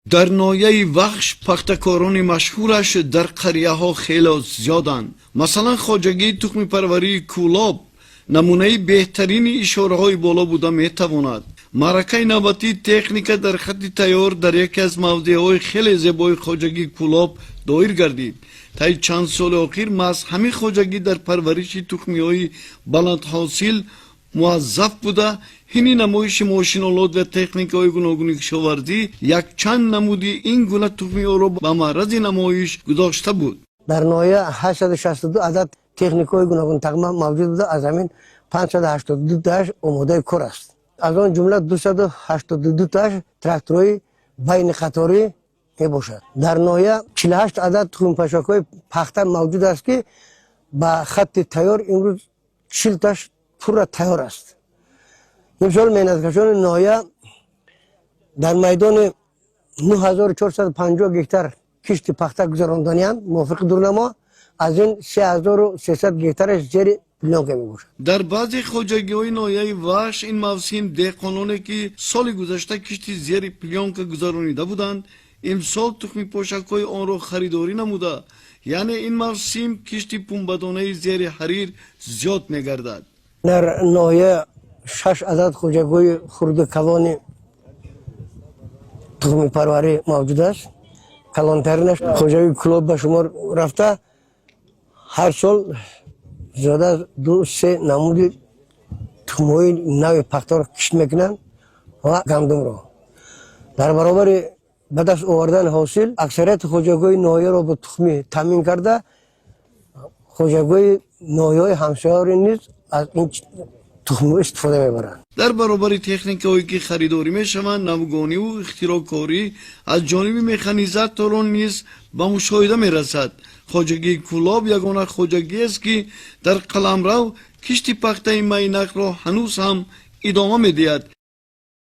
در ناحیه وخش پختکاران مشهورش در قریه ها خیلی زیادند. مثلا خواجگی تخم پروری کولاب نمونه بهترین اشاره های بالا بوده می تواند. معرکه نوبتی تکنیک در خط تیار در یکی از موضع های خیلی زیبای خواجگی کولاب دایر گردید. طی چند سال اخیر محض همین خواجگی در پرورش تخمی های بلند حاصل موظف بوده. هینی نمایش ماشینالات و تکنیک های گوناگون کشاورزی یک چند نمودی این گونه تخمی ها را به معرض نمایش گذاشته بود. در ناحیه 862 عدد تکنیک های گوناگون تقریبا موجود بوده. از همین 582 تاش آماده کار است. از آن جمله 282 تاش تراکتورهای بین قطاری می باشد. در ناحیه 48 عدد تخم پشک های پخته موجود است که با خط تیار امروز 40 تاش پورا تیار است. امسال مهنتکشان ناحیه در میدان 9450 گکتار کشت پخته گذراندنی‌اند. موافق دورنما از این 3300 گکتارش زیر پلانکه می باشد. در بعضی خواجگی های ناحیه وحش این موسم دهقانانی که سال گذشته کشتی زیر پلانکه گذرانیده بودند امسال تخم پاشک های آن را خریداری نموده. یعنی این موسم کشتی پنبه‌دانه زیر حریر زیاد می گردد. در ناحیه 6 عدد خواجگی خرد کلان تخم پروری موجود است. کلانترینش خواجگی کلاب به شمار رفته. هر سال زیاده 2-3 نمود تخم‌های نو پختار کشت میکنند و گندم را. در برابر به دست آوردن حاصل اکثریت خواجگی ناحیه را به تخمی تامین کرده. خواجگی ناحیه همسایه نیز از این تخم استفاده میبرند. در برابر تکنیک هایی که خریداری میشوند نوگانی و اختراعکاری از جانب مکانیزاتوران نیز به مشاهده میرسد. خواجگی کولاب یگانه خواجگی است که در قلمرو کشت پخته مینک را هنوز هم ادامه میدهد.